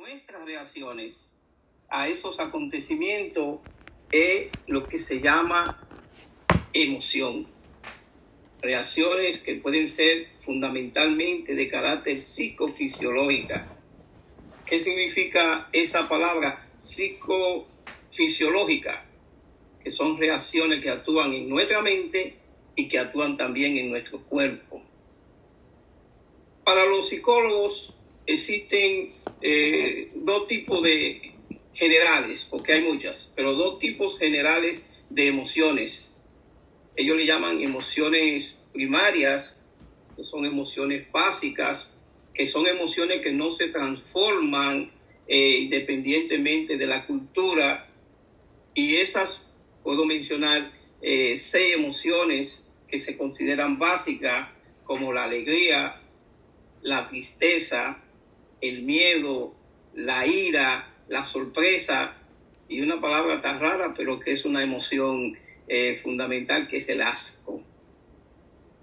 nuestras reacciones a esos acontecimientos es lo que se llama emoción. Reacciones que pueden ser fundamentalmente de carácter psicofisiológica. ¿Qué significa esa palabra? Psicofisiológica, que son reacciones que actúan en nuestra mente y que actúan también en nuestro cuerpo. Para los psicólogos existen dos tipos de generales, porque hay muchas, pero dos tipos generales de emociones. Ellos le llaman emociones primarias, que son emociones básicas, que son emociones que no se transforman independientemente de la cultura. Y esas, puedo mencionar 6 emociones que se consideran básicas, como la alegría, la tristeza, el miedo, la ira, la sorpresa, y una palabra tan rara, pero que es una emoción fundamental, que es el asco.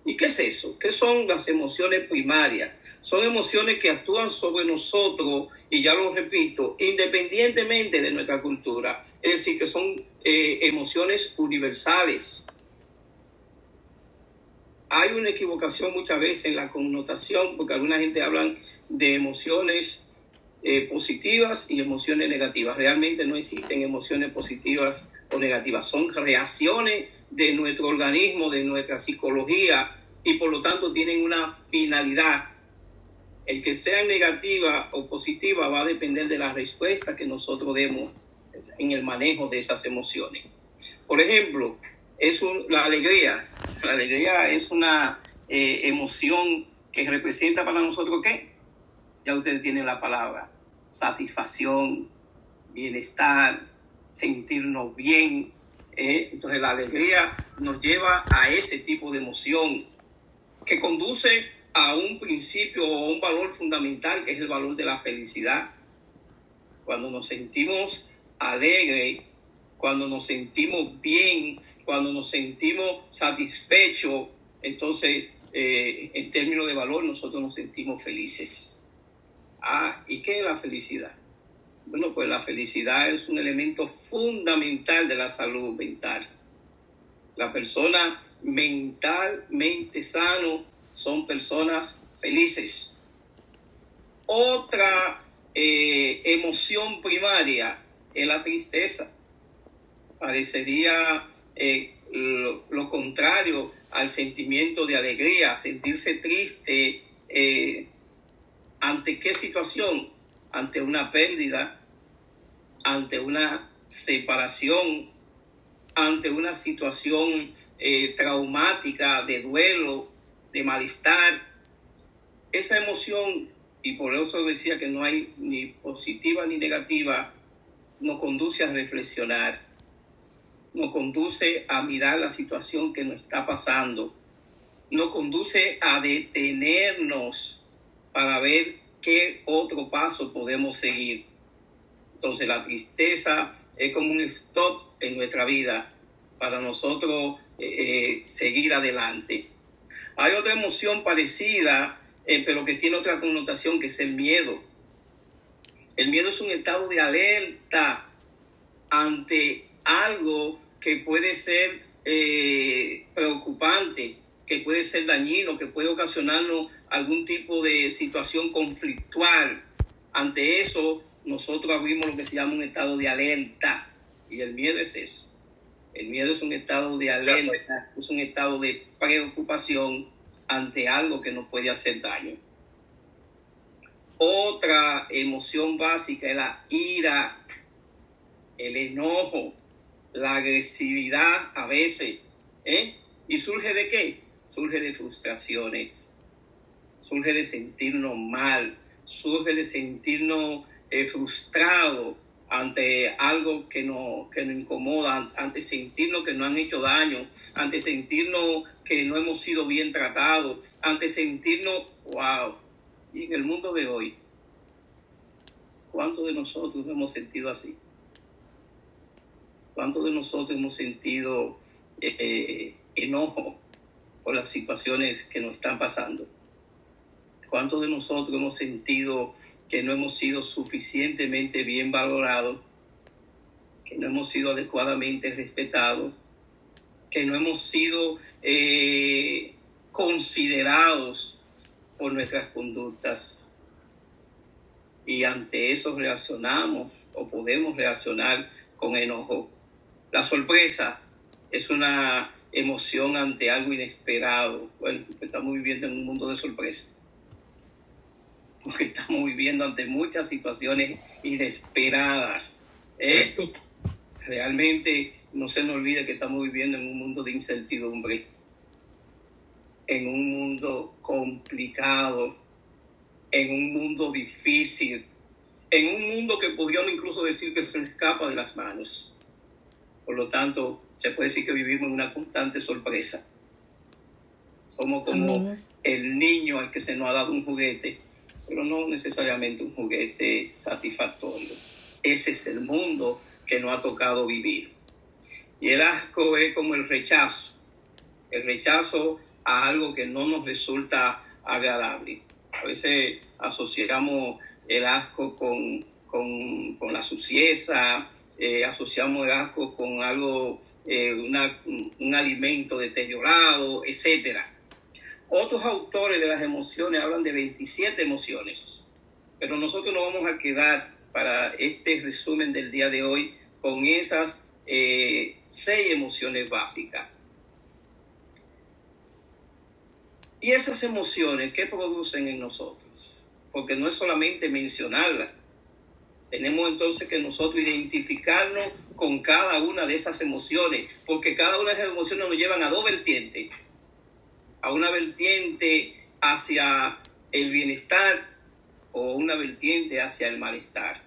¿Y qué es eso? ¿Qué son las emociones primarias? Son emociones que actúan sobre nosotros, y ya lo repito, independientemente de nuestra cultura. Es decir, que son emociones universales. Hay una equivocación muchas veces en la connotación, porque alguna gente habla de emociones positivas y emociones negativas. Realmente no existen emociones positivas o negativas. Son reacciones de nuestro organismo, de nuestra psicología, y por lo tanto tienen una finalidad. El que sea negativa o positiva va a depender de la respuesta que nosotros demos en el manejo de esas emociones. Por ejemplo, la alegría. La alegría es una emoción que representa para nosotros, ¿qué? Ya ustedes tienen la palabra: satisfacción, bienestar, sentirnos bien. Entonces la alegría nos lleva a ese tipo de emoción que conduce a un principio o un valor fundamental, que es el valor de la felicidad. Cuando nos sentimos alegres, cuando nos sentimos bien, cuando nos sentimos satisfechos, entonces en términos de valor nosotros nos sentimos felices. ¿Y qué es la felicidad? Bueno, pues la felicidad es un elemento fundamental de la salud mental. La persona mentalmente sano son personas felices. Otra emoción primaria es la tristeza. Parecería lo contrario al sentimiento de alegría. Sentirse triste, ¿ante qué situación? Ante una pérdida, ante una separación, ante una situación traumática, de duelo, de malestar. Esa emoción, y por eso decía que no hay ni positiva ni negativa, nos conduce a reflexionar, nos conduce a mirar la situación que nos está pasando, nos conduce a detenernos para ver qué otro paso podemos seguir. Entonces la tristeza es como un stop en nuestra vida para nosotros seguir adelante. Hay otra emoción parecida, pero que tiene otra connotación, que es el miedo. El miedo es un estado de alerta ante algo que puede ser preocupante, que puede ser dañino, que puede ocasionarnos algún tipo de situación conflictual. Ante eso, nosotros abrimos lo que se llama un estado de alerta, y el miedo es eso. El miedo es un estado de alerta, es un estado de preocupación ante algo que nos puede hacer daño. Otra emoción básica es la ira, el enojo, la agresividad a veces. ¿Y surge de qué? Surge de frustraciones, surge de sentirnos mal, surge de sentirnos frustrados ante algo que nos incomoda, ante sentirnos que nos han hecho daño, ante sentirnos que no hemos sido bien tratados, ante sentirnos, wow. Y en el mundo de hoy, ¿cuántos de nosotros hemos sentido así? ¿Cuántos de nosotros hemos sentido enojo por las situaciones que nos están pasando? ¿Cuántos de nosotros hemos sentido que no hemos sido suficientemente bien valorados, que no hemos sido adecuadamente respetados, que no hemos sido considerados por nuestras conductas. Y ante eso reaccionamos o podemos reaccionar con enojo. La sorpresa es una emoción ante algo inesperado. Bueno, estamos viviendo en un mundo de sorpresa, porque estamos viviendo ante muchas situaciones inesperadas. Realmente no se nos olvide que estamos viviendo en un mundo de incertidumbre, en un mundo complicado, en un mundo difícil, en un mundo que podríamos incluso decir que se nos escapa de las manos. Por lo tanto, se puede decir que vivimos en una constante sorpresa. Somos como Amén. El niño al que se nos ha dado un juguete, pero no necesariamente un juguete satisfactorio. Ese es el mundo que nos ha tocado vivir. Y el asco es como el rechazo a algo que no nos resulta agradable. A veces asociamos el asco con la suciedad, asociamos el asco con algo, un alimento deteriorado, etc. Otros autores de las emociones hablan de 27 emociones, pero nosotros nos vamos a quedar para este resumen del día de hoy con esas 6 emociones básicas. Y esas emociones, ¿qué producen en nosotros? Porque no es solamente mencionarlas. Tenemos entonces que nosotros identificarnos con cada una de esas emociones, porque cada una de esas emociones nos llevan a 2 vertientes. A una vertiente hacia el bienestar o una vertiente hacia el malestar.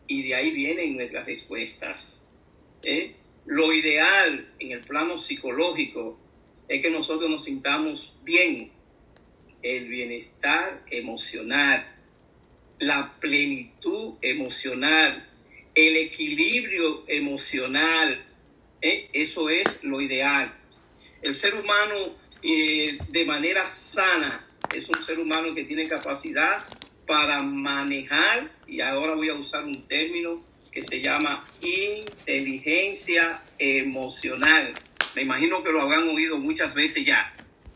Y de ahí vienen nuestras respuestas. Lo ideal en el plano psicológico es que nosotros nos sintamos bien. El bienestar emocional, la plenitud emocional, el equilibrio emocional, eso es lo ideal. El ser humano de manera sana es un ser humano que tiene capacidad para manejar, y ahora voy a usar un término que se llama inteligencia emocional. Me imagino que lo habrán oído muchas veces ya.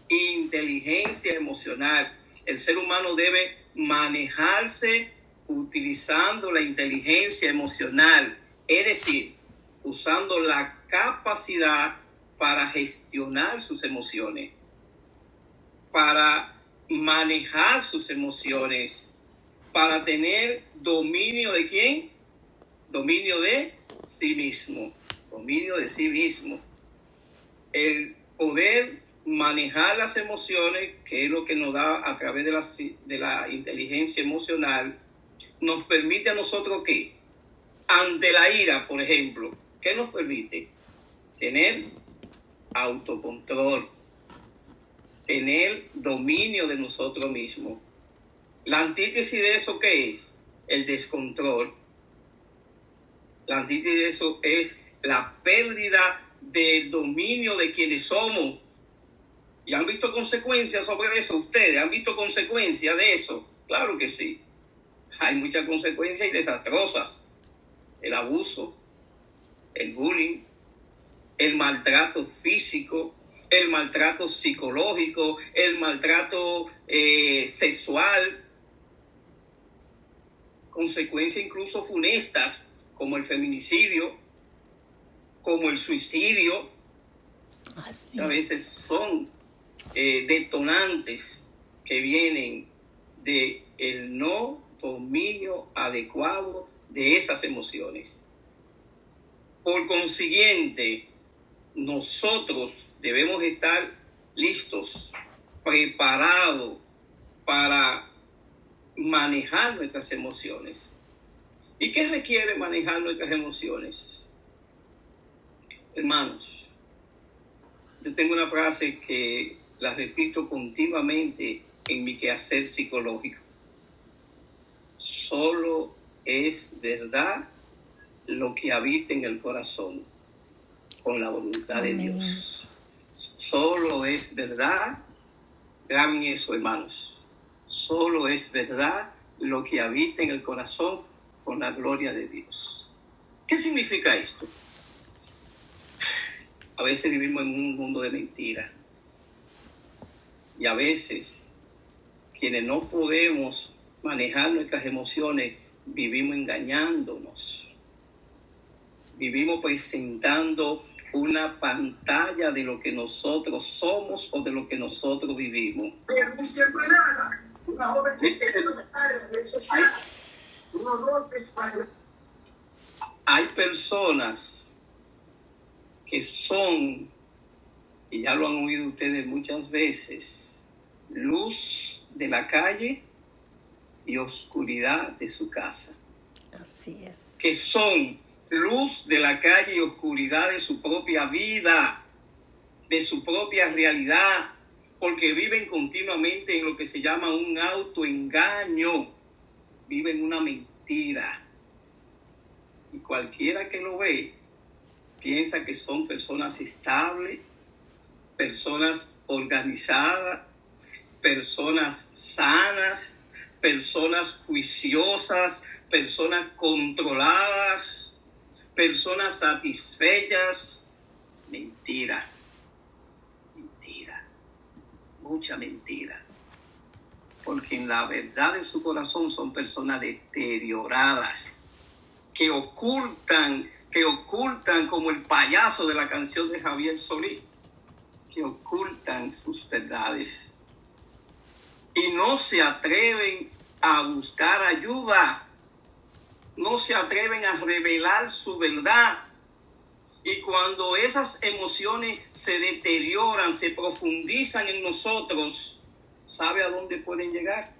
Inteligencia emocional. El ser humano debe manejarse utilizando la inteligencia emocional, es decir, usando la capacidad para gestionar sus emociones, para manejar sus emociones, para tener dominio ¿de quién? Dominio de sí mismo. Dominio de sí mismo. El poder manejar las emociones, que es lo que nos da a través de la inteligencia emocional, nos permite a nosotros ¿qué? Ante la ira, por ejemplo, ¿qué nos permite? Tener autocontrol, tener dominio de nosotros mismos. La antítesis de eso, ¿qué es? El descontrol. La antítesis de eso es la pérdida de dominio de quienes somos. ¿Y han visto consecuencias sobre eso ustedes? ¿Han visto consecuencias de eso? Claro que sí. Hay muchas consecuencias y desastrosas. El abuso, el bullying, el maltrato físico, el maltrato psicológico, el maltrato sexual, consecuencias incluso funestas como el feminicidio, como el suicidio. Así a veces son detonantes que vienen del no dominio adecuado de esas emociones. Por consiguiente, nosotros debemos estar listos, preparados para manejar nuestras emociones. ¿Y qué requiere manejar nuestras emociones? Hermanos, yo tengo una frase que la repito continuamente en mi quehacer psicológico. Solo es verdad lo que habita en el corazón con la voluntad Amén. De Dios. Solo es verdad, graben eso, hermanos. Solo es verdad lo que habita en el corazón con la gloria de Dios. ¿Qué significa esto? A veces vivimos en un mundo de mentiras. Y a veces, quienes no podemos manejar nuestras emociones, vivimos engañándonos. Vivimos presentando una pantalla de lo que nosotros somos o de lo que nosotros vivimos. Hay personas que son, y ya lo han oído ustedes muchas veces, luz de la calle y oscuridad de su casa. Así es. Que son luz de la calle y oscuridad de su propia vida, de su propia realidad, porque viven continuamente en lo que se llama un autoengaño, viven una mentira. Y cualquiera que lo ve piensa que son personas estables, personas organizadas, personas sanas, personas juiciosas, personas controladas, personas satisfechas. Mentira, mentira, mucha mentira. Porque en la verdad de su corazón son personas deterioradas, que ocultan como el payaso de la canción de Javier Solís, que ocultan sus verdades y no se atreven a buscar ayuda, no se atreven a revelar su verdad. Y cuando esas emociones se deterioran, se profundizan en nosotros, ¿sabe a dónde pueden llegar?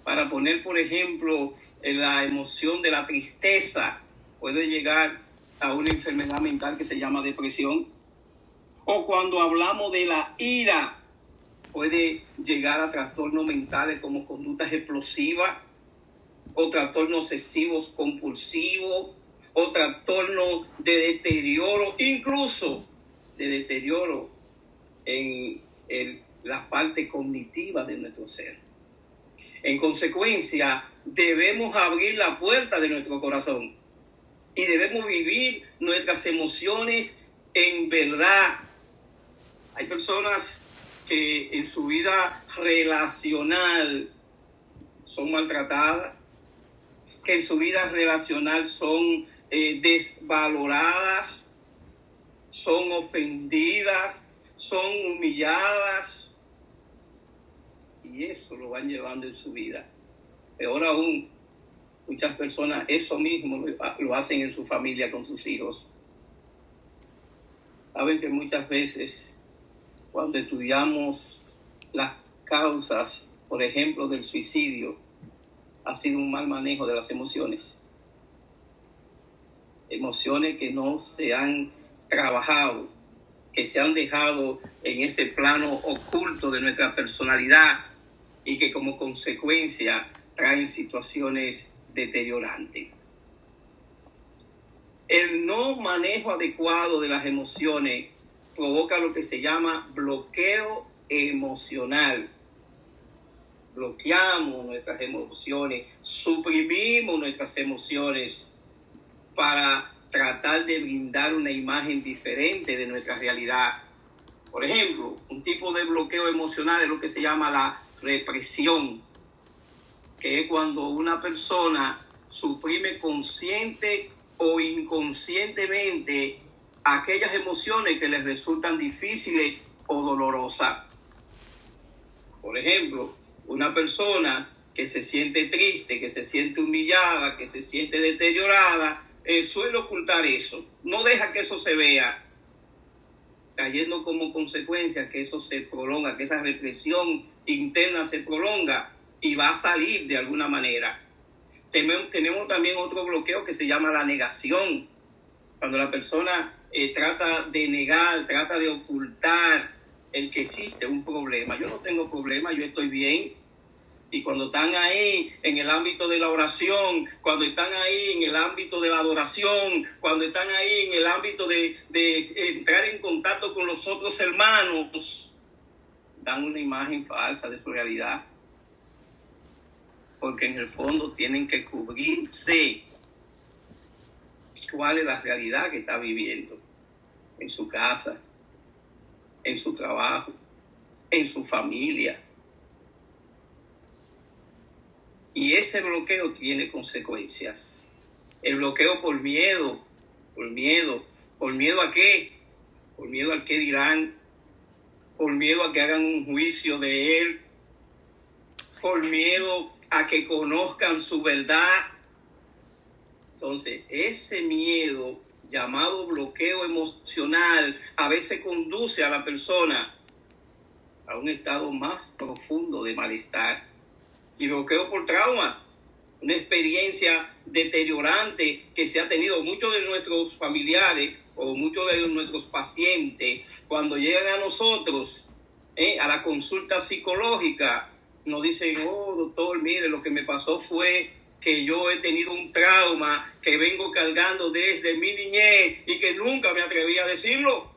Para poner, por ejemplo, la emoción de la tristeza, puede llegar a una enfermedad mental que se llama depresión. O cuando hablamos de la ira, puede llegar a trastornos mentales como conductas explosivas, o trastornos obsesivos compulsivos, o trastornos de deterioro, incluso de deterioro en la parte cognitiva de nuestro ser. En consecuencia, debemos abrir la puerta de nuestro corazón y debemos vivir nuestras emociones en verdad. Hay personas que en su vida relacional son maltratadas, que en su vida relacional son desvaloradas, son ofendidas, son humilladas, y eso lo van llevando en su vida. Peor aún, muchas personas eso mismo lo hacen en su familia con sus hijos. Saben que muchas veces cuando estudiamos las causas, por ejemplo, del suicidio, ha sido un mal manejo de las emociones. Emociones que no se han trabajado, que se han dejado en ese plano oculto de nuestra personalidad y que como consecuencia traen situaciones deteriorantes. El no manejo adecuado de las emociones provoca lo que se llama bloqueo emocional. Bloqueamos nuestras emociones, suprimimos nuestras emociones para tratar de brindar una imagen diferente de nuestra realidad. Por ejemplo, un tipo de bloqueo emocional es lo que se llama la represión, que es cuando una persona suprime consciente o inconscientemente aquellas emociones que les resultan difíciles o dolorosas. Por ejemplo, una persona que se siente triste, que se siente humillada, que se siente deteriorada, suele ocultar eso, no deja que eso se vea, trayendo como consecuencia que eso se prolonga, que esa represión interna se prolonga y va a salir de alguna manera. Tenemos también otro bloqueo que se llama la negación, cuando la persona trata de negar, trata de ocultar el que existe un problema. Yo no tengo problema, yo estoy bien. Y cuando están ahí en el ámbito de la oración, cuando están ahí en el ámbito de la adoración, cuando están ahí en el ámbito de entrar en contacto con los otros hermanos, dan una imagen falsa de su realidad. porque en el fondo tienen que cubrirse cuál es la realidad que está viviendo en su casa, en su trabajo, en su familia. Y ese bloqueo tiene consecuencias. El bloqueo por miedo. ¿Por miedo a qué? Por miedo al qué dirán, por miedo a que hagan un juicio de él, por miedo a que conozcan su verdad. Entonces, ese miedo llamado bloqueo emocional a veces conduce a la persona a un estado más profundo de malestar. Y bloqueo por trauma, una experiencia deteriorante que se ha tenido. Muchos de nuestros familiares o muchos de nuestros pacientes, cuando llegan a nosotros, a la consulta psicológica, nos dicen, oh doctor, mire, lo que me pasó fue que yo he tenido un trauma que vengo cargando desde mi niñez y que nunca me atreví a decirlo.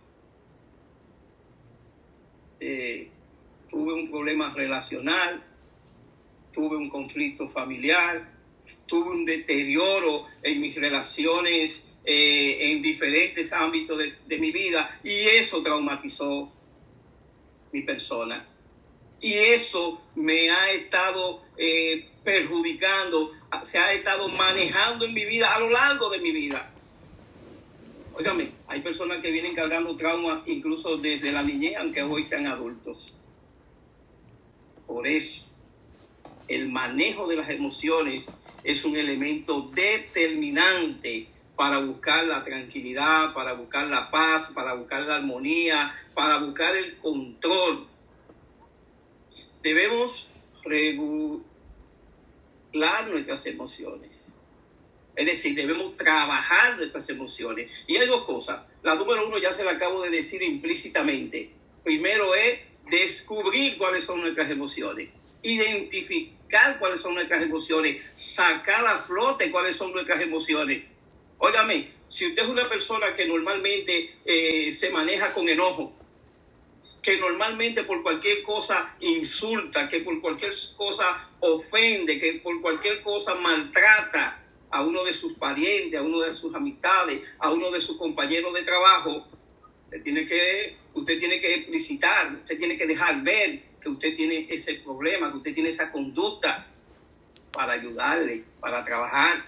Tuve un problema relacional, tuve un conflicto familiar, tuve un deterioro en mis relaciones en diferentes ámbitos de mi vida, y eso traumatizó mi persona. Y eso me ha estado perjudicando, se ha estado manejando en mi vida a lo largo de mi vida. Óigame, hay personas que vienen cargando trauma incluso desde la niñez, aunque hoy sean adultos. Por eso, el manejo de las emociones es un elemento determinante para buscar la tranquilidad, para buscar la paz, para buscar la armonía, para buscar el control. Debemos regular nuestras emociones. Es decir, debemos trabajar nuestras emociones. Y hay dos cosas. La número uno ya se la acabo de decir implícitamente. Primero es descubrir cuáles son nuestras emociones. Identificar cuáles son nuestras emociones. Sacar a flote cuáles son nuestras emociones. Óigame, si usted es una persona que normalmente se maneja con enojo, que normalmente por cualquier cosa insulta, que por cualquier cosa ofende, que por cualquier cosa maltrata a uno de sus parientes, a uno de sus amistades, a uno de sus compañeros de trabajo, usted tiene que explicitar, usted tiene que dejar ver que usted tiene ese problema, que usted tiene esa conducta para ayudarle, para trabajar.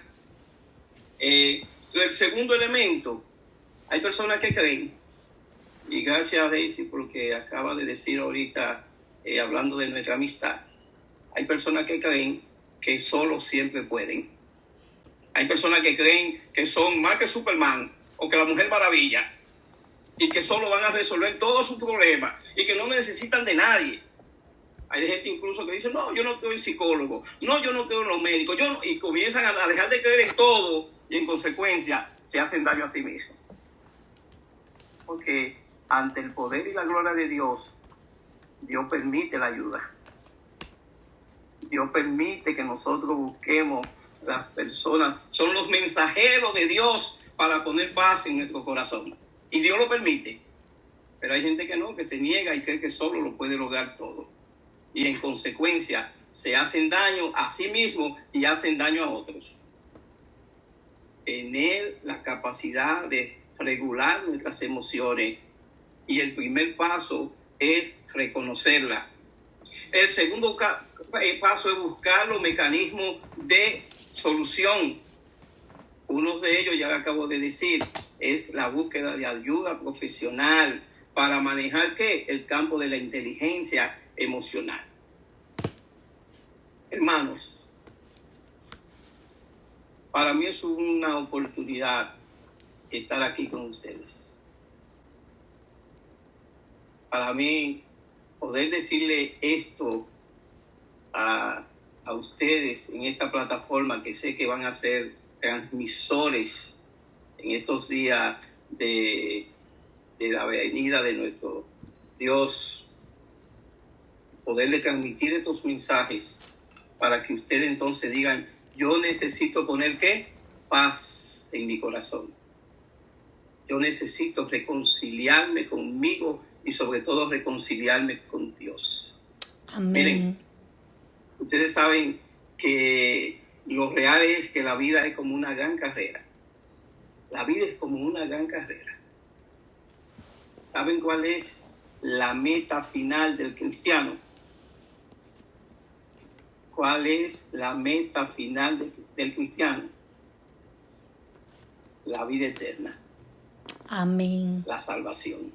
El segundo elemento, hay personas que creen, y gracias a Daisy porque acaba de decir ahorita, hablando de nuestra amistad, hay personas que creen que solo siempre pueden. Hay personas que creen que son más que Superman o que la Mujer Maravilla y que solo van a resolver todos sus problemas y que no necesitan de nadie. Hay gente incluso que dice, no, yo no creo en psicólogo, no, yo no creo en los médicos, y comienzan a dejar de creer en todo y en consecuencia se hacen daño a sí mismos. Porque ante el poder y la gloria de Dios, Dios permite la ayuda. Dios permite que nosotros busquemos las personas. Son los mensajeros de Dios para poner paz en nuestro corazón. Y Dios lo permite. Pero hay gente que no, que se niega y cree que solo lo puede lograr todo. Y en consecuencia se hacen daño a sí mismos y hacen daño a otros. Tener la capacidad de regular nuestras emociones. Y el primer paso es reconocerla. El segundo paso es buscar los mecanismos de solución. Uno de ellos, ya lo acabo de decir, es la búsqueda de ayuda profesional para manejar ¿qué? El campo de la inteligencia emocional. Hermanos, para mí es una oportunidad estar aquí con ustedes. Para mí, poder decirle esto a ustedes en esta plataforma, que sé que van a ser transmisores en estos días de la venida de nuestro Dios, poderle transmitir estos mensajes para que ustedes entonces digan, yo necesito poner ¿qué? Paz en mi corazón. Yo necesito reconciliarme conmigo y sobre todo reconciliarme con Dios. Amén. Miren, ustedes saben que lo real es que la vida es como una gran carrera. La vida es como una gran carrera. ¿Saben cuál es la meta final del cristiano? ¿Cuál es la meta final del cristiano? La vida eterna. Amén. La salvación.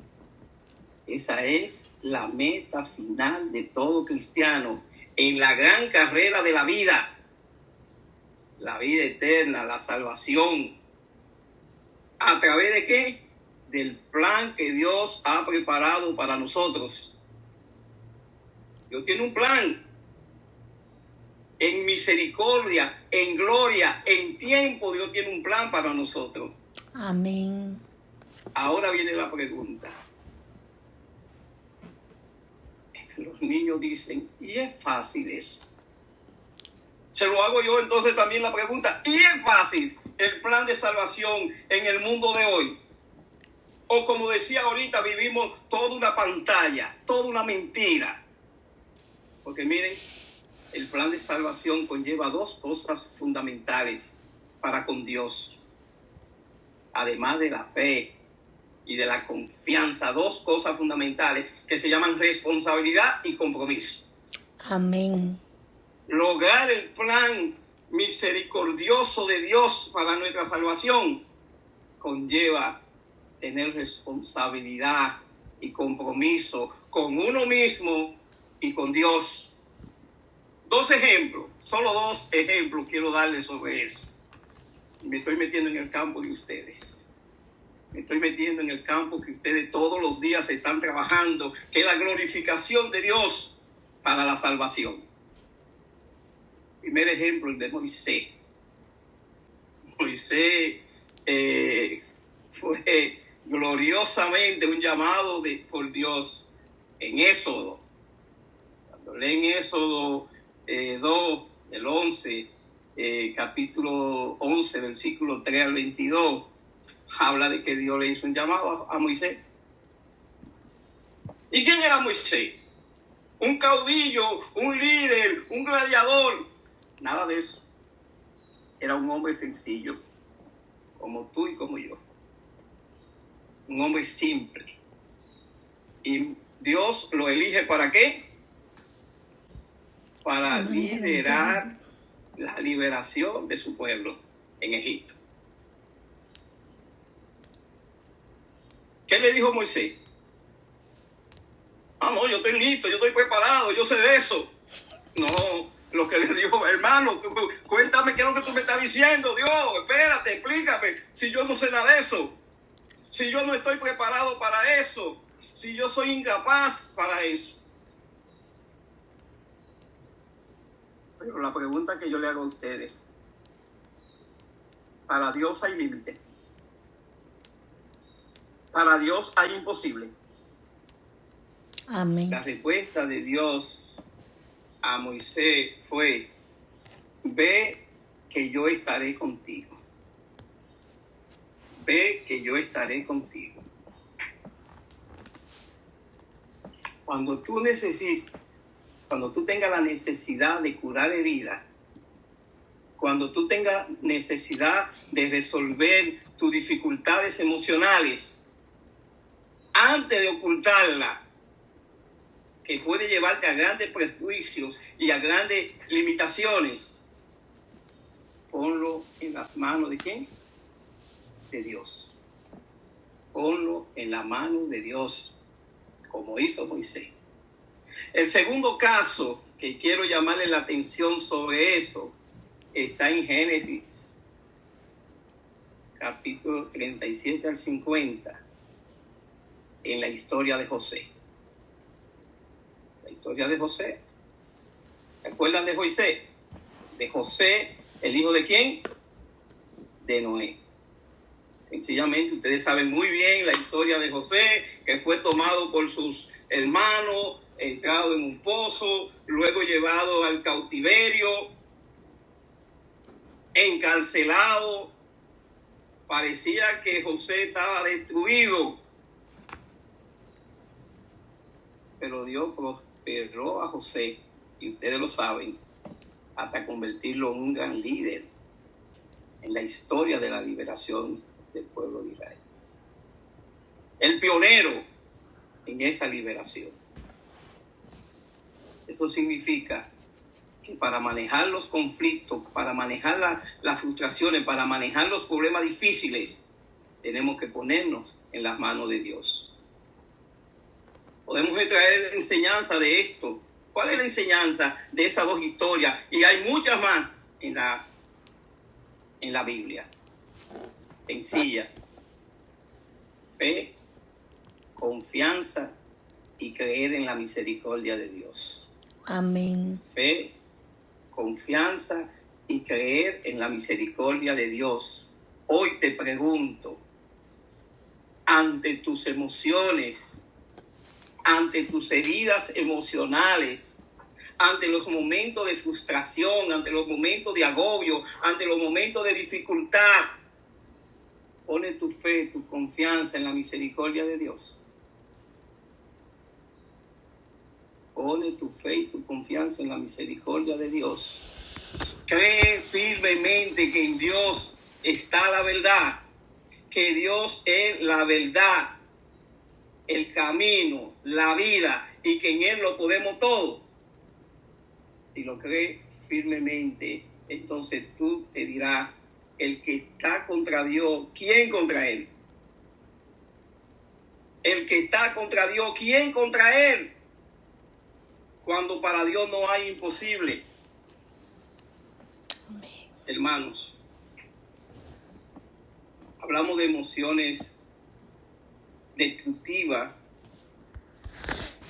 Esa es la meta final de todo cristiano en la gran carrera de la vida. La vida eterna, la salvación. ¿A través de qué? Del plan que Dios ha preparado para nosotros. Dios tiene un plan. En misericordia, en gloria, en tiempo, Dios tiene un plan para nosotros. Amén. Ahora viene la pregunta. Los niños dicen, y es fácil eso. Se lo hago yo entonces también la pregunta, ¿y es fácil el plan de salvación en el mundo de hoy? O como decía ahorita, vivimos toda una pantalla, toda una mentira. Porque miren, el plan de salvación conlleva dos cosas fundamentales para con Dios. Además de la fe y de la confianza, dos cosas fundamentales que se llaman responsabilidad y compromiso. Amén. Lograr el plan misericordioso de Dios para nuestra salvación conlleva tener responsabilidad y compromiso con uno mismo y con Dios. Dos ejemplos, solo dos ejemplos quiero darles sobre eso. Me estoy metiendo en el campo de ustedes. Me estoy metiendo en el campo que ustedes todos los días están trabajando, que es la glorificación de Dios para la salvación. Primer ejemplo, el de Moisés. Moisés fue gloriosamente un llamado por Dios en Éxodo. Cuando leen Éxodo 2, el 11, capítulo 11, versículo 3 al 22, habla de que Dios le hizo un llamado a Moisés. ¿Y quién era Moisés? Un caudillo, un líder, un gladiador. Nada de eso. Era un hombre sencillo, como tú y como yo. Un hombre simple. Y Dios lo elige ¿para qué? Para liderar la liberación de su pueblo en Egipto. ¿Qué le dijo Moisés? No, yo estoy listo, yo estoy preparado, yo sé de eso. No, lo que le dijo, hermano, cuéntame qué es lo que tú me estás diciendo, Dios, espérate, explícame, si yo no sé nada de eso, si yo no estoy preparado para eso, si yo soy incapaz para eso. Pero la pregunta que yo le hago a ustedes, ¿para Dios hay límite? ¿Para Dios hay imposible? Amén. La respuesta de Dios a Moisés fue, ve que yo estaré contigo. Ve que yo estaré contigo. Cuando tú tengas la necesidad de curar heridas, cuando tú tengas necesidad de resolver tus dificultades emocionales, antes de ocultarla, que puede llevarte a grandes prejuicios y a grandes limitaciones, ponlo en las manos ¿de quién? De Dios. Ponlo en la mano de Dios, como hizo Moisés. El segundo caso que quiero llamarle la atención sobre eso está en Génesis, capítulo 37 al 50, en la historia de José. La historia de José. ¿Se acuerdan de José? De José, el hijo de ¿quién? De Noé. Sencillamente, ustedes saben muy bien la historia de José, que fue tomado por sus hermanos, entrado en un pozo, luego llevado al cautiverio, encarcelado. Parecía que José estaba destruido, pero Dios prosperó a José, y ustedes lo saben, hasta convertirlo en un gran líder en la historia de la liberación del pueblo de Israel. El pionero en esa liberación. Eso significa que para manejar los conflictos, para manejar las frustraciones, para manejar los problemas difíciles, tenemos que ponernos en las manos de Dios. Podemos extraer enseñanza de esto. ¿Cuál es la enseñanza de esas dos historias? Y hay muchas más en la Biblia. Sencilla. Fe, confianza y creer en la misericordia de Dios. Amén. Fe, confianza y creer en la misericordia de Dios. Hoy te pregunto, ante tus emociones, ante tus heridas emocionales, ante los momentos de frustración, ante los momentos de agobio, ante los momentos de dificultad, pone tu fe, tu confianza en la misericordia de Dios. Pone tu fe y tu confianza en la misericordia de Dios. Cree firmemente que en Dios está la verdad, que Dios es la verdad, el camino, la vida, y que en Él lo podemos todo. Si lo crees firmemente, entonces tú te dirás, el que está contra Dios, ¿quién contra Él? El que está contra Dios, ¿quién contra Él? Cuando para Dios no hay imposible. Amén. Hermanos, hablamos de emociones destructivas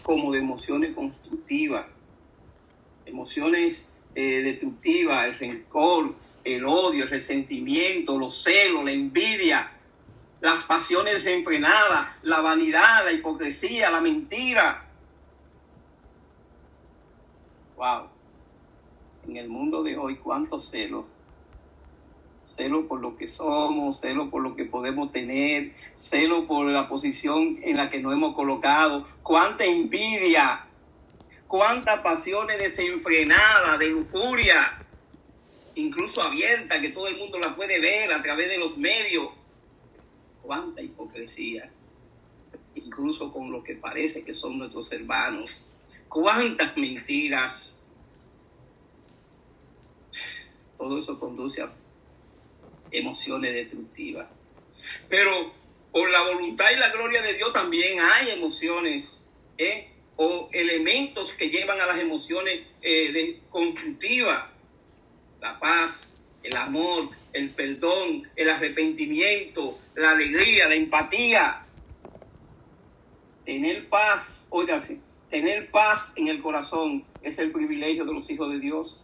como de emociones constructivas. Emociones destructivas, el rencor, el odio, el resentimiento, los celos, la envidia, las pasiones desenfrenadas, la vanidad, la hipocresía, la mentira. Wow. En el mundo de hoy, ¿cuántos celos? Celo por lo que somos, celo por lo que podemos tener, celo por la posición en la que nos hemos colocado. ¡Cuánta envidia! ¡Cuántas pasiones desenfrenadas, de lujuria! Incluso abierta, que todo el mundo la puede ver a través de los medios. ¡Cuánta hipocresía! Incluso con lo que parece que son nuestros hermanos. ¡Cuántas mentiras! Todo eso conduce a emociones destructivas. Pero por la voluntad y la gloria de Dios también hay emociones o elementos que llevan a las emociones constructivas. La paz, el amor, el perdón, el arrepentimiento, la alegría, la empatía. Tener paz, óigase, tener paz en el corazón es el privilegio de los hijos de Dios.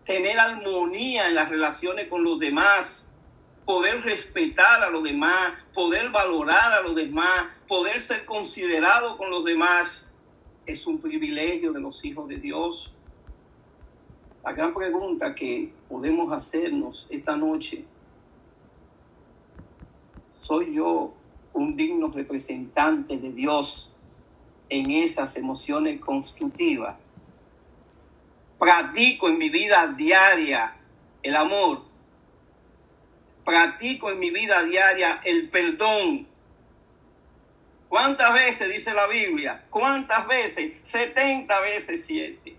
Tener armonía en las relaciones con los demás, poder respetar a los demás, poder valorar a los demás, poder ser considerado con los demás, es un privilegio de los hijos de Dios. La gran pregunta que podemos hacernos esta noche: ¿soy yo un digno representante de Dios en esas emociones constructivas? Practico en mi vida diaria el amor. Practico en mi vida diaria el perdón. ¿Cuántas veces dice la Biblia? ¿Cuántas veces? 70 veces 7.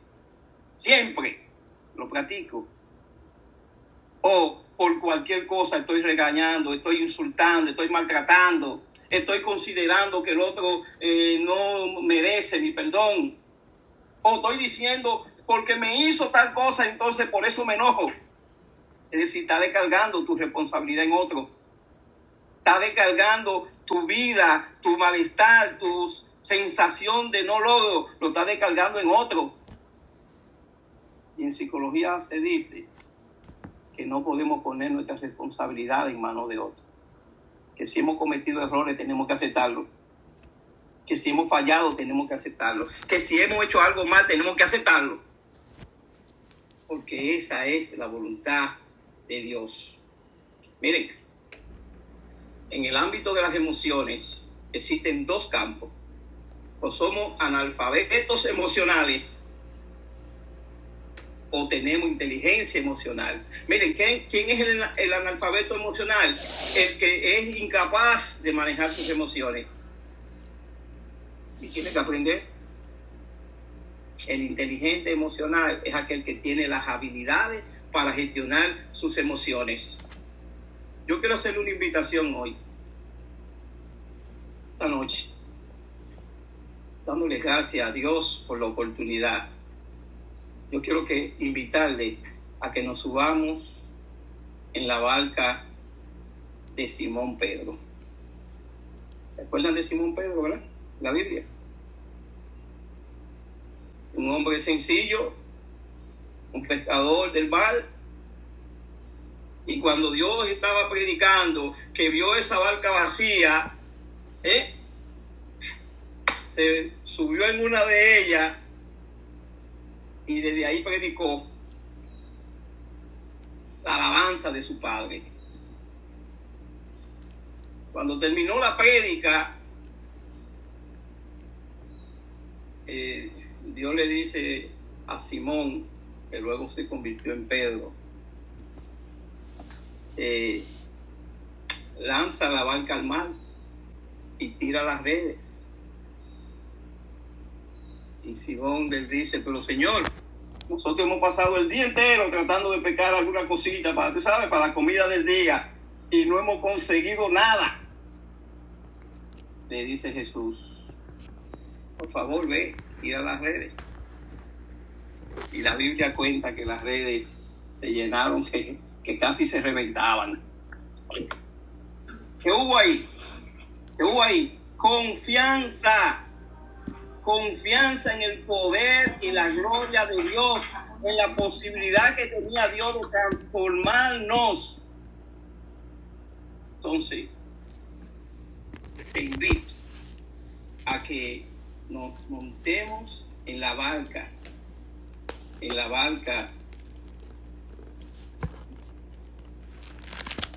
Siempre lo practico. O por cualquier cosa estoy regañando, estoy insultando, estoy maltratando, estoy considerando que el otro no merece mi perdón. O estoy diciendo, porque me hizo tal cosa, entonces por eso me enojo. Es decir, está descargando tu responsabilidad en otro. Está descargando tu vida, tu malestar, tu sensación de no logro, lo está descargando en otro. Y en psicología se dice que no podemos poner nuestra responsabilidad en manos de otros. Que si hemos cometido errores tenemos que aceptarlo. Que si hemos fallado tenemos que aceptarlo. Que si hemos hecho algo mal tenemos que aceptarlo. Porque esa es la voluntad de Dios. Miren, en el ámbito de las emociones existen dos campos. O somos analfabetos emocionales o tenemos inteligencia emocional. Miren, ¿quién es el analfabeto emocional? El que es incapaz de manejar sus emociones. Y tiene que aprender. El inteligente emocional es aquel que tiene las habilidades para gestionar sus emociones. Yo quiero hacerle una invitación hoy, esta noche, dándole gracias a Dios por la oportunidad. Yo quiero invitarle a que nos subamos en la barca de Simón Pedro. ¿Se acuerdan de Simón Pedro, verdad? La Biblia. Un hombre sencillo, un pescador del mar. Y cuando Dios estaba predicando, que vio esa barca vacía, se subió en una de ellas y desde ahí predicó la alabanza de su padre. Cuando terminó la prédica, Dios le dice a Simón, que luego se convirtió en Pedro, lanza la barca al mar y tira las redes. Y Simón le dice, pero Señor, nosotros hemos pasado el día entero tratando de pescar alguna cosita para, tú sabes, para la comida del día y no hemos conseguido nada. Le dice Jesús, por favor, ve, tira las redes. Y la Biblia cuenta que las redes se llenaron, que casi se reventaban. ¿Qué hubo ahí? ¿Qué hubo ahí? Confianza en el poder y la gloria de Dios, en la posibilidad que tenía Dios de transformarnos. Entonces, te invito a que nos montemos en la barca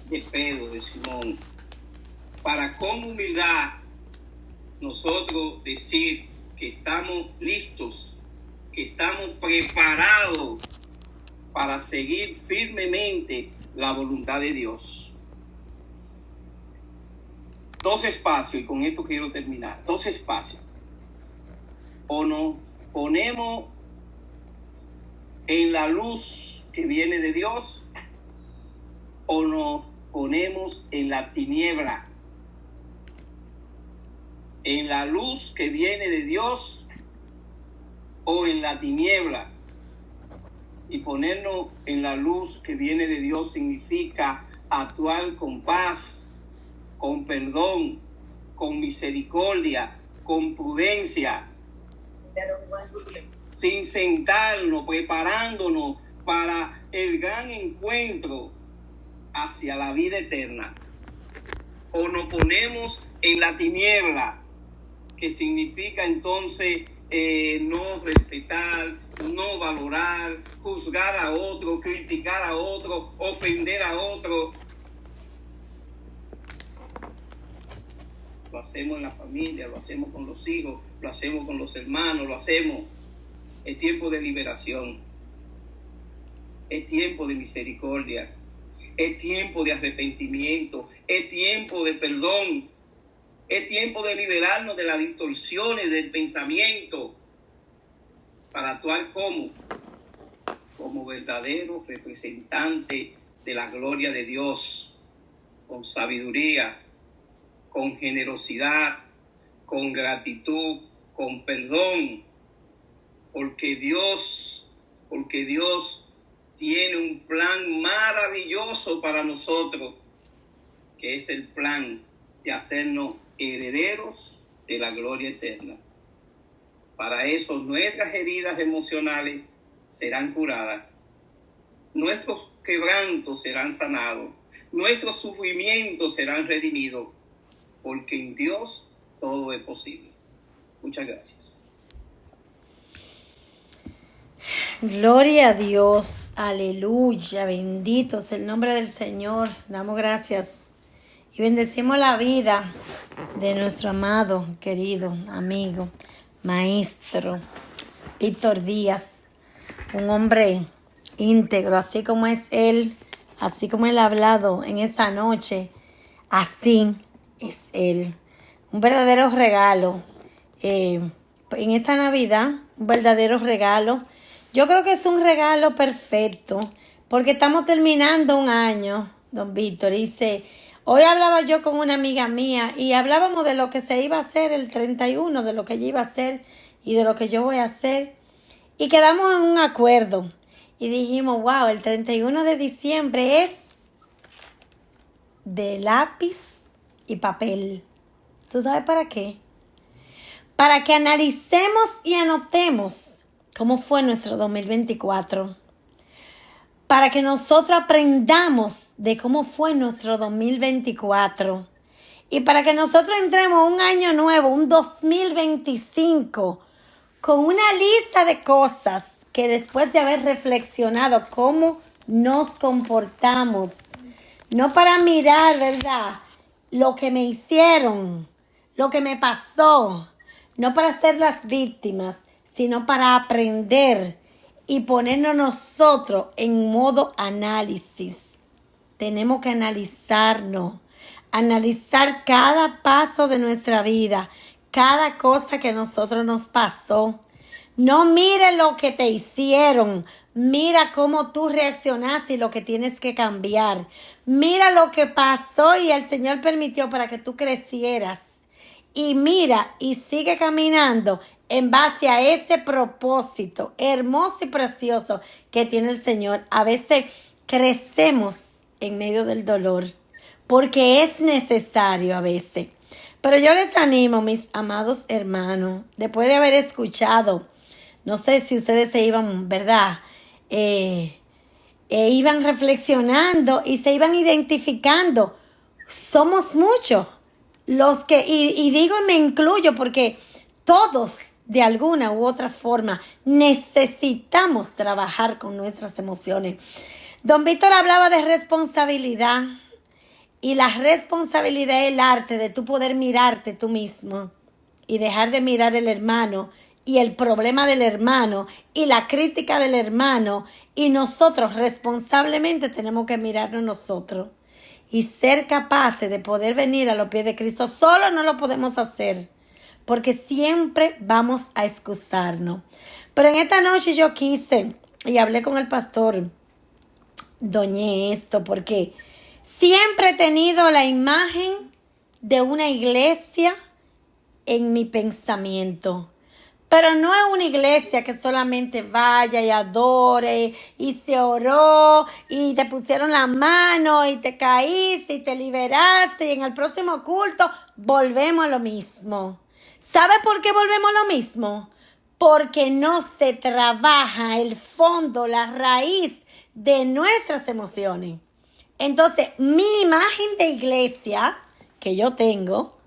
de Pedro, de Simón, para con humildad nosotros decir que estamos listos, que estamos preparados para seguir firmemente la voluntad de Dios. 2 espacios, y con esto quiero terminar. 2 espacios. O nos ponemos en la luz que viene de Dios, o nos ponemos en la tiniebla. En la luz que viene de Dios o en la tiniebla. Y ponernos en la luz que viene de Dios significa actuar con paz, con perdón, con misericordia, con prudencia, sin sentarnos, preparándonos para el gran encuentro hacia la vida eterna. O nos ponemos en la tiniebla, que significa entonces no respetar, no valorar, juzgar a otro, criticar a otro, ofender a otro. Lo hacemos en la familia, lo hacemos con los hijos, lo hacemos con los hermanos, lo hacemos. Es tiempo de liberación, es tiempo de misericordia, es tiempo de arrepentimiento, es tiempo de perdón, es tiempo de liberarnos de las distorsiones del pensamiento para actuar como verdadero representante de la gloria de Dios, con sabiduría, con generosidad, con gratitud, con perdón, porque Dios tiene un plan maravilloso para nosotros, que es el plan de hacernos herederos de la gloria eterna. Para eso nuestras heridas emocionales serán curadas, nuestros quebrantos serán sanados, nuestros sufrimientos serán redimidos, porque en Dios todo es posible. Muchas gracias. Gloria a Dios, aleluya, bendito es el nombre del Señor. Damos gracias y bendecimos la vida de nuestro amado, querido amigo, maestro Víctor Díaz, un hombre íntegro, así como es Él, así como Él ha hablado en esta noche, así es Él. Un verdadero regalo. En esta Navidad, un verdadero regalo. Yo creo que es un regalo perfecto, porque estamos terminando un año, don Víctor. Dice, hoy hablaba yo con una amiga mía y hablábamos de lo que se iba a hacer el 31, de lo que ella iba a hacer y de lo que yo voy a hacer. Y quedamos en un acuerdo y dijimos, wow, el 31 de diciembre es de lápiz y papel. ¿Tú sabes para qué? Para que analicemos y anotemos cómo fue nuestro 2024. Para que nosotros aprendamos de cómo fue nuestro 2024. Y para que nosotros entremos un año nuevo, un 2025, con una lista de cosas que después de haber reflexionado cómo nos comportamos, no para mirar, ¿verdad?, lo que me hicieron, lo que me pasó, no para ser las víctimas, sino para aprender y ponernos nosotros en modo análisis. Tenemos que analizarnos, analizar cada paso de nuestra vida, cada cosa que a nosotros nos pasó. No mire lo que te hicieron, mira cómo tú reaccionaste y lo que tienes que cambiar. Mira lo que pasó y el Señor permitió para que tú crecieras. Y mira y sigue caminando en base a ese propósito hermoso y precioso que tiene el Señor. A veces crecemos en medio del dolor porque es necesario a veces. Pero yo les animo, mis amados hermanos, después de haber escuchado, no sé si ustedes se iban, ¿verdad?, iban reflexionando y se iban identificando. Somos muchos los que, y digo y me incluyo porque todos de alguna u otra forma necesitamos trabajar con nuestras emociones. Don Víctor hablaba de responsabilidad y la responsabilidad es el arte de tú poder mirarte tú mismo y dejar de mirar el hermano y el problema del hermano y la crítica del hermano, y nosotros responsablemente tenemos que mirarnos nosotros y ser capaces de poder venir a los pies de Cristo. Solo no lo podemos hacer porque siempre vamos a excusarnos. Pero en esta noche yo quise y hablé con el pastor Doñé esto porque siempre he tenido la imagen de una iglesia en mi pensamiento. Pero no es una iglesia que solamente vaya y adore y se oró y te pusieron la mano y te caíste y te liberaste y en el próximo culto volvemos a lo mismo. ¿Sabe por qué volvemos a lo mismo? Porque no se trabaja el fondo, la raíz de nuestras emociones. Entonces, mi imagen de iglesia que yo tengo,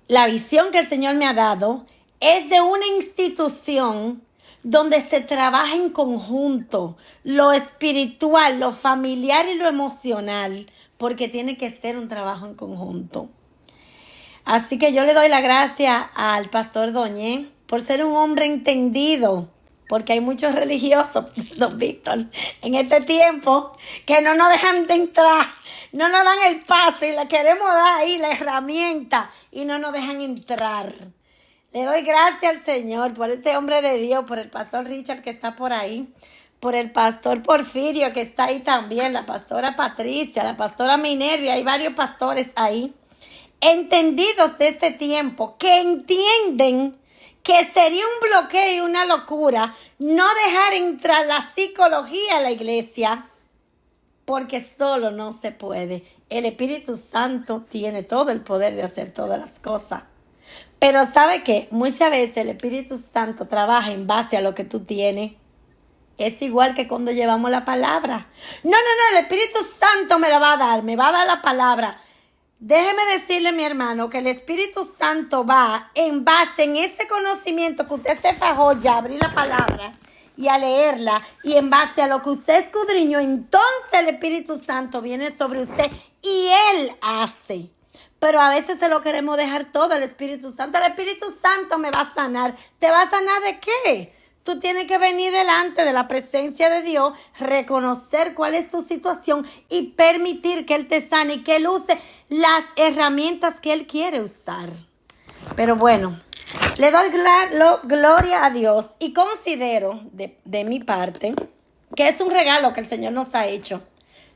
la visión que el Señor me ha dado, es de una institución donde se trabaja en conjunto lo espiritual, lo familiar y lo emocional, porque tiene que ser un trabajo en conjunto. Así que yo le doy la gracia al pastor Doñé por ser un hombre entendido, porque hay muchos religiosos, don Víctor, en este tiempo que no nos dejan de entrar, no nos dan el pase y le queremos dar ahí la herramienta y no nos dejan entrar. Le doy gracias al Señor por este hombre de Dios, por el pastor Richard que está por ahí, por el pastor Porfirio que está ahí también, la pastora Patricia, la pastora Minervia, hay varios pastores ahí, entendidos de este tiempo, que entienden que sería un bloqueo y una locura no dejar entrar la psicología a la iglesia, porque solo no se puede. El Espíritu Santo tiene todo el poder de hacer todas las cosas. Pero ¿sabe qué? Muchas veces el Espíritu Santo trabaja en base a lo que tú tienes. Es igual que cuando llevamos la palabra. No, el Espíritu Santo me la va a dar, me va a dar la palabra. Déjeme decirle, mi hermano, que el Espíritu Santo va en base en ese conocimiento que usted se fajó ya, abrir la palabra y a leerla, y en base a lo que usted escudriñó, entonces el Espíritu Santo viene sobre usted y Él hace. Pero a veces se lo queremos dejar todo al Espíritu Santo. El Espíritu Santo me va a sanar. ¿Te va a sanar de qué? tú tienes que venir delante de la presencia de Dios, reconocer cuál es tu situación y permitir que Él te sane y que Él use las herramientas que Él quiere usar. Pero bueno, le doy gloria a Dios y considero de mi parte que es un regalo que el Señor nos ha hecho.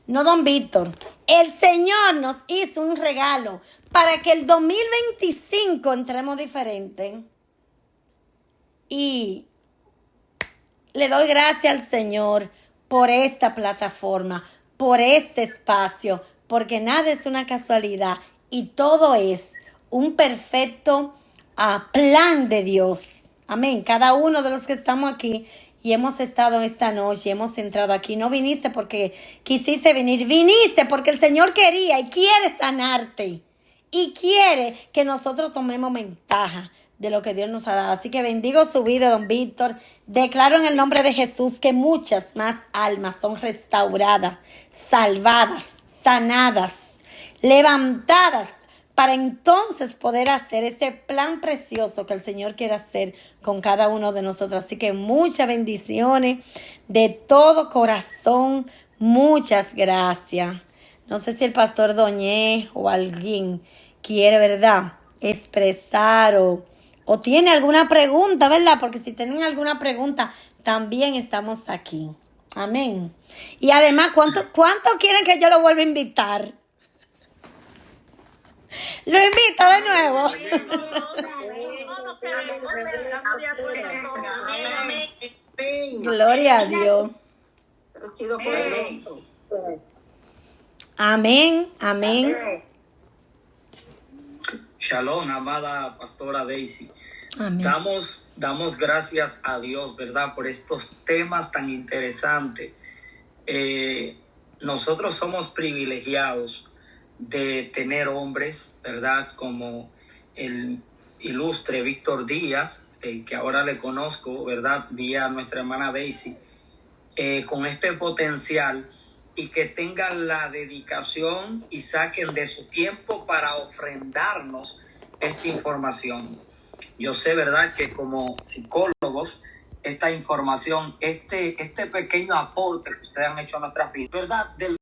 No, don Víctor, el Señor nos hizo un regalo para que el 2025 entremos diferente. Y le doy gracias al Señor por esta plataforma, por este espacio, porque nada es una casualidad y todo es un perfecto plan de Dios. Amén. Cada uno de los que estamos aquí y hemos estado esta noche, hemos entrado aquí. No viniste porque quisiste venir, viniste porque el Señor quería y quiere sanarte. Y quiere que nosotros tomemos ventaja de lo que Dios nos ha dado. Así que bendigo su vida, don Víctor. Declaro en el nombre de Jesús que muchas más almas son restauradas, salvadas, sanadas, levantadas, para entonces poder hacer ese plan precioso que el Señor quiere hacer con cada uno de nosotros. Así que muchas bendiciones de todo corazón. Muchas gracias. No sé si el pastor Doñé o alguien quiere, ¿verdad?, expresar o tiene alguna pregunta, ¿verdad? Porque si tienen alguna pregunta, también estamos aquí. Amén. Y además, ¿cuánto quieren que yo lo vuelva a invitar? Lo invito de nuevo. Gloria a Dios. Amén, amén. Shalom, amada pastora Daisy. Amén. Damos gracias a Dios, ¿verdad?, por estos temas tan interesantes. Nosotros somos privilegiados de tener hombres, ¿verdad?, como el ilustre Víctor Díaz, que ahora le conozco, ¿verdad?, vía nuestra hermana Daisy, con este potencial y que tengan la dedicación y saquen de su tiempo para ofrendarnos esta información. Yo sé, ¿verdad?, que como psicólogos, esta información, este pequeño aporte que ustedes han hecho a nuestras vidas, ¿verdad?, del